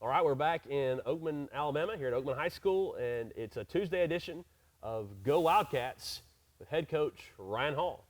All right, we're back in Oakman, Alabama, here at Oakman High School, and it's a Tuesday edition of Go Wildcats with head coach Ryan Hall.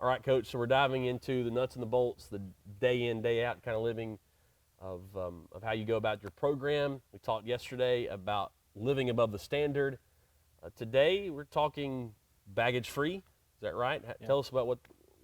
All right, Coach, so we're diving into the nuts and the bolts, the day in, day out kind of living of how you go about your program. We talked yesterday about living above the standard. Today, we're talking baggage-free. Is that right? Yeah. Tell us about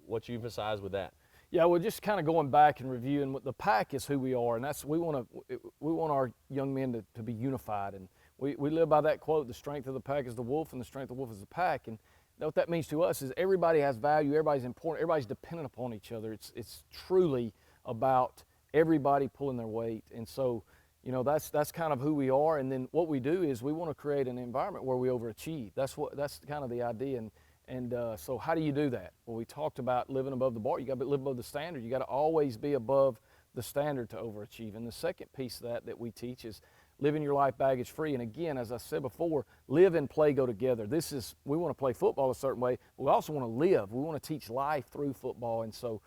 what you emphasize with that. Yeah, well, just kind of going back and reviewing what the pack is who we are, and we want our young men to be unified, and we live by that quote: the strength of the pack is the wolf, and the strength of the wolf is the pack. And what that means to us is everybody has value, everybody's important, everybody's dependent upon each other. It's truly about everybody pulling their weight, and so that's kind of who we are. And then what we do is we want to create an environment where we overachieve. That's kind of the idea. And so how do you do that? Well, we talked about living above the bar. You got to live above the standard. You got to always be above the standard to overachieve. And the second piece of that we teach is living your life baggage free. And again, as I said before, live and play go together. We want to play football a certain way, but we also want to live. We want to teach life through football. And so,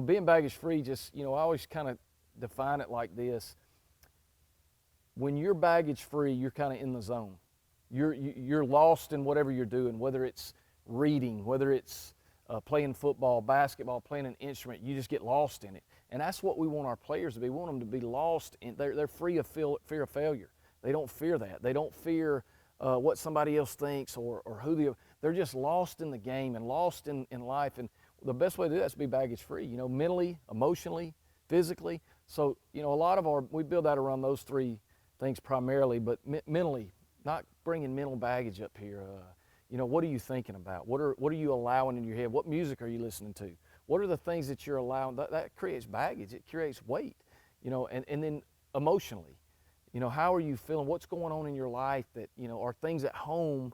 being baggage free, I always kind of define it like this. When you're baggage free, you're kind of in the zone. You're lost in whatever you're doing, whether it's reading, whether it's playing football, basketball, playing an instrument. You just get lost in it. And that's what we want our players to be. We want them to be lost in. They're free of fear of failure. They don't fear that. They don't fear what somebody else thinks or who they're just lost in the game and lost in life. And the best way to do that is to be baggage free, mentally, emotionally, physically. So, a lot of we build that around those three things primarily, but mentally, not bringing mental baggage up here. What are you thinking about? What are you allowing in your head? What music are you listening to? What are the things that you're allowing? That creates baggage. It creates weight, and then emotionally, how are you feeling? What's going on in your life that, are things at home,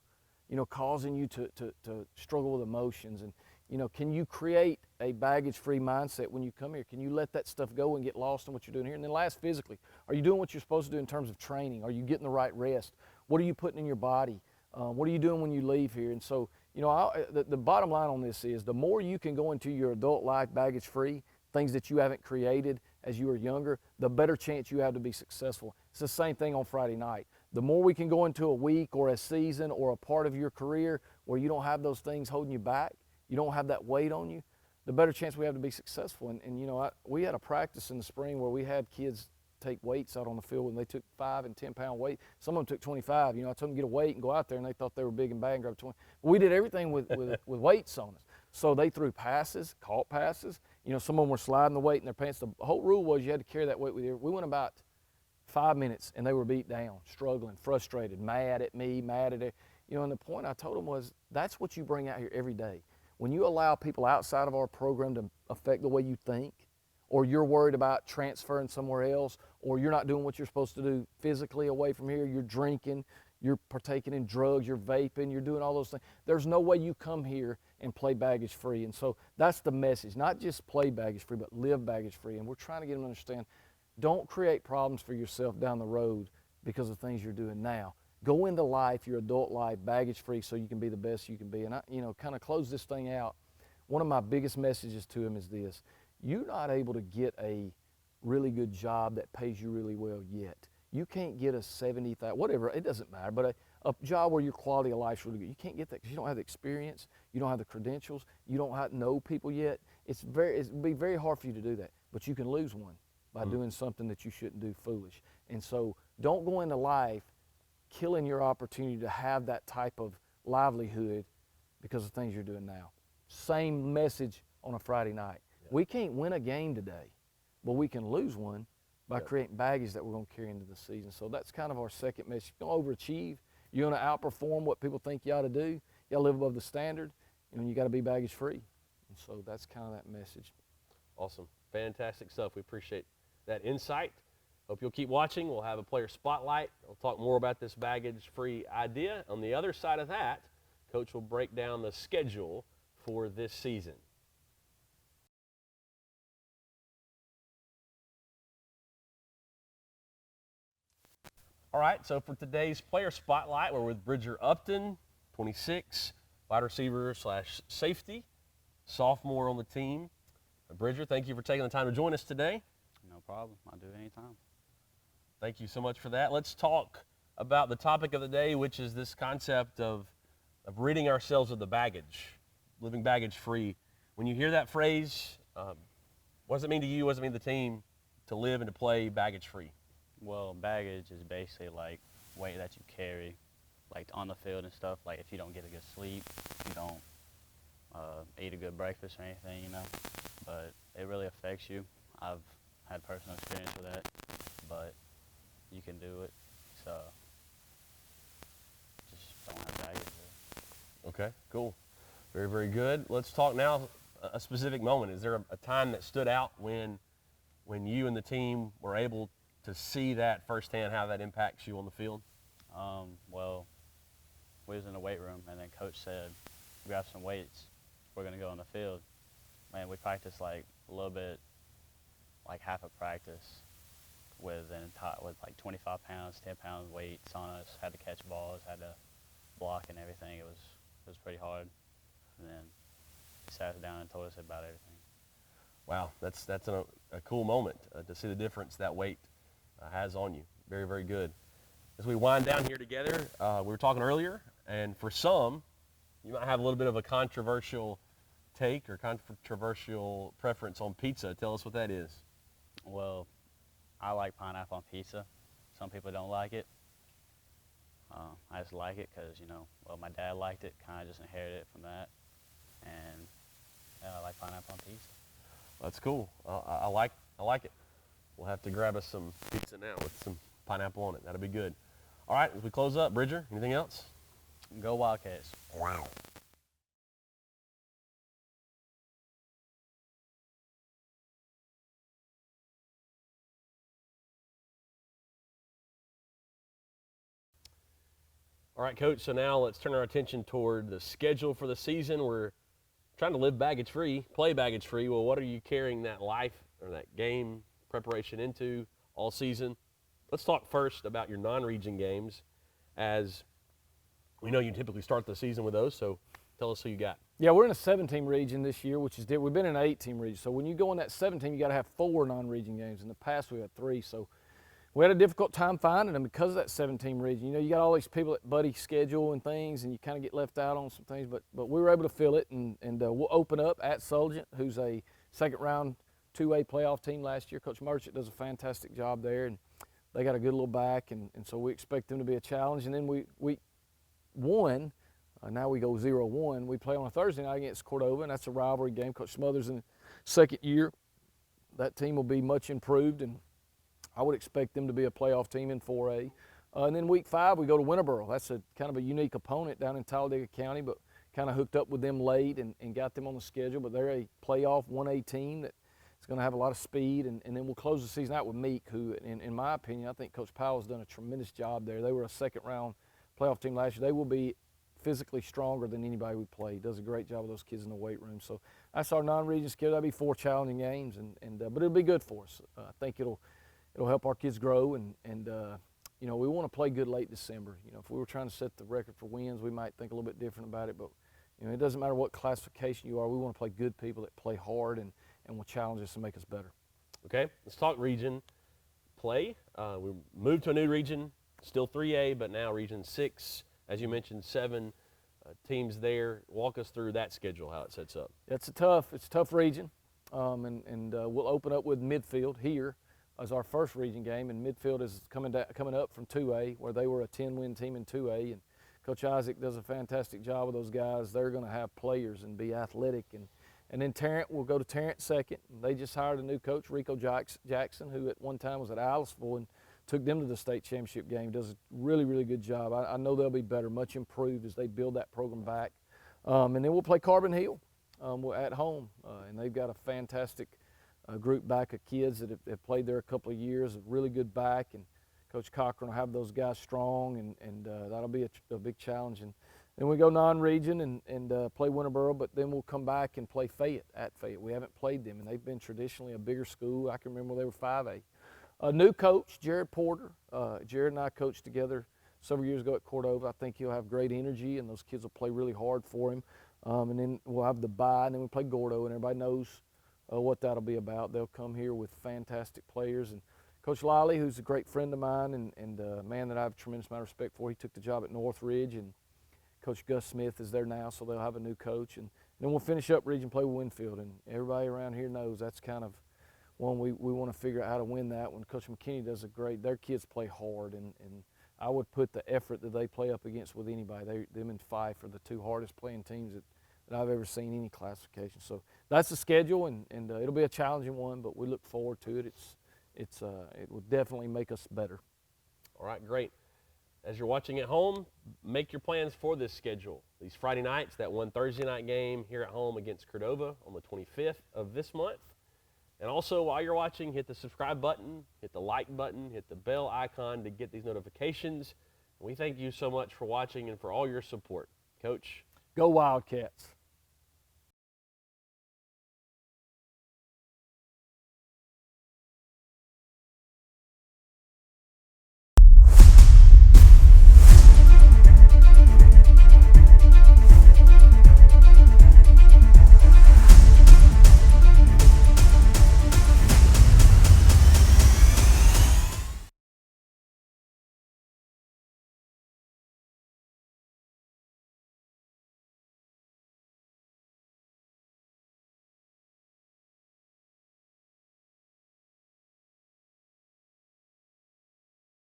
causing you to struggle with emotions? And, can you create a baggage-free mindset when you come here? Can you let that stuff go and get lost in what you're doing here? And then last, physically, are you doing what you're supposed to do in terms of training? Are you getting the right rest? What are you putting in your body? What are you doing when you leave here? And so, the bottom line on this is the more you can go into your adult life baggage-free, things that you haven't created as you were younger, the better chance you have to be successful. It's the same thing on Friday night. The more we can go into a week or a season or a part of your career where you don't have those things holding you back, you don't have that weight on you, the better chance we have to be successful. And we had a practice in the spring where we had kids take weights out on the field, and they took 5 and 10 pound weight. Some of them took 25. I told them to get a weight and go out there, and they thought they were big and bad and grab 20. But we did everything with weights on us. So they threw passes, caught passes. Some of them were sliding the weight in their pants. The whole rule was you had to carry that weight with you. We went about 5 minutes, and they were beat down, struggling, frustrated, mad at me, mad at it. And the point I told them was that's what you bring out here every day. When you allow people outside of our program to affect the way you think, or you're worried about transferring somewhere else, or you're not doing what you're supposed to do physically away from here, you're drinking, you're partaking in drugs, you're vaping, you're doing all those things. There's no way you come here and play baggage free. And so that's the message, not just play baggage free, but live baggage free. And we're trying to get them to understand, don't create problems for yourself down the road because of things you're doing now. Go into life, your adult life, baggage free so you can be the best you can be. And I, kind of close this thing out. One of my biggest messages to them is this: you're not able to get a really good job that pays you really well yet. You can't get a 70,000, whatever, it doesn't matter, but a job where your quality of life's really good. You can't get that because you don't have the experience, you don't have the credentials, you don't know people yet. It'd be very hard for you to do that, but you can lose one by doing something that you shouldn't do, foolish. And so don't go into life killing your opportunity to have that type of livelihood because of things you're doing now. Same message on a Friday night. We can't win a game today, but we can lose one by creating baggage that we're going to carry into the season. So that's kind of our second message. You're going to overachieve. You're going to outperform what people think you ought to do. You got to live above the standard, and you got to be baggage free. And so that's kind of that message. Awesome. Fantastic stuff. We appreciate that insight. Hope you'll keep watching. We'll have a player spotlight. We'll talk more about this baggage-free idea. On the other side of that, Coach will break down the schedule for this season. All right, so for today's player spotlight, we're with Bridger Upton, 26, wide receiver slash safety, sophomore on the team. Bridger, thank you for taking the time to join us today. No problem. I'll do it anytime. Thank you so much for that. Let's talk about the topic of the day, which is this concept of ridding ourselves of the baggage, living baggage free. When you hear that phrase, what does it mean to you? What does it mean to the team to live and to play baggage free? Well, baggage is basically like weight that you carry, like on the field and stuff. Like if you don't get a good sleep, you don't eat a good breakfast or anything, you know. But it really affects you. I've had personal experience with that, but you can do it. So just don't have baggage there. Okay, cool. Very, very good. Let's talk now a specific moment. Is there a time that stood out when you and the team were able to see that firsthand, how that impacts you on the field? Well, we was in the weight room, and then coach said, grab some weights. We're going to go on the field. Man, we practiced like a little bit, like half a practice with like 25 pounds, 10 pounds weights on us. Had to catch balls, had to block and everything. It was pretty hard. And then he sat us down and told us about everything. Wow, that's a cool moment to see the difference that weight has on you. Very, very good. As we wind down here together, we were talking earlier, and for some, you might have a little bit of a controversial take or controversial preference on pizza. Tell us what that is. Well, I like pineapple on pizza. Some people don't like it. I just like it because, you know, well, my dad liked it, kind of just inherited it from that. And yeah, I like pineapple on pizza. That's cool. I like it. We'll have to grab us some pizza now with some pineapple on it. That'll be good. All right, as we close up, Bridger, anything else? Go Wildcats. Wow. All right, Coach, so now let's turn our attention toward the schedule for the season. We're trying to live baggage free, play baggage free. Well, what are you carrying that life or that game preparation into all season? Let's talk first about your non-region games, as we know you typically start the season with those, so tell us who you got. Yeah, we're in a 7-team region this year, which is different. We've been in an 8-team region. So when you go in that 7-team, you got to have 4 non-region games. In the past, we had 3. So we had a difficult time finding them because of that 7-team region. You know, you got all these people that buddy schedule and things, and you kind of get left out on some things. But we were able to fill it, and we'll open up at Solgent, who's a second-round 2A playoff team last year. Coach Merchant does a fantastic job there, and they got a good little back, and so we expect them to be a challenge. And then we won. Now we go 0-1. We play on a Thursday night against Cordova, and that's a rivalry game. Coach Smothers in the second year. That team will be much improved, and I would expect them to be a playoff team in 4A. And then week 5, we go to Winterboro. That's a kind of a unique opponent down in Talladega County, but kind of hooked up with them late and got them on the schedule. But they're a playoff 1A team that is going to have a lot of speed. And then we'll close the season out with Meek, who, in my opinion, I think Coach Powell's done a tremendous job there. They were a second-round playoff team last year. They will be physically stronger than anybody we play. He does a great job with those kids in the weight room. So that's our non-region schedule. That'll be 4 challenging games, but it'll be good for us. I think it'll help our kids grow, and you know, we want to play good late December. You know, if we were trying to set the record for wins, we might think a little bit different about it, but you know, it doesn't matter what classification you are. We want to play good people that play hard and will challenge us and make us better. Okay, let's talk region play. We moved to a new region, still 3A, but now Region 6. As you mentioned, 7 teams there. Walk us through that schedule, how it sets up. It's a tough region, and we'll open up with Midfield here as our first region game, and Midfield is coming up from 2A, where they were a 10-win team in 2A, and Coach Isaac does a fantastic job with those guys. They're going to have players and be athletic, and then Tarrant, we'll go to Tarrant second. They just hired a new coach, Rico Jackson, who at one time was at Aliceville and took them to the state championship game. Does a really, really good job. I know they'll be better, much improved as they build that program back. And then we'll play Carbon Hill at home, and they've got a fantastic group back of kids that have played there a couple of years, a really good back, and Coach Cochran will have those guys strong, and that'll be a big challenge. And then we go non-region and play Winterboro, but then we'll come back and play Fayette at Fayette. We haven't played them, and they've been traditionally a bigger school. I can remember they were 5A. A new coach, Jared Porter. Jared and I coached together several years ago at Cordova. I think he'll have great energy, and those kids will play really hard for him. And then we'll have the bye, and then we play Gordo, and everybody knows what that'll be about. They'll come here with fantastic players. And Coach Liley, who's a great friend of mine and a man that I have a tremendous amount of respect for, he took the job at Northridge, and Coach Gus Smith is there now, so they'll have a new coach. And then we'll finish up Region play with Winfield, and everybody around here knows that's kind of one we want to figure out how to win that one. Coach McKinney does their kids play hard, and I would put the effort that they play up against with anybody. Them and Fife are the two hardest playing teams that I've ever seen any classification. So that's the schedule, and it'll be a challenging one, but we look forward to it. It will definitely make us better. All right, great. As you're watching at home, make your plans for this schedule. These Friday nights, that one Thursday night game here at home against Cordova on the 25th of this month. And also, while you're watching, hit the subscribe button, hit the like button, hit the bell icon to get these notifications. We thank you so much for watching and for all your support. Coach. Go Wildcats.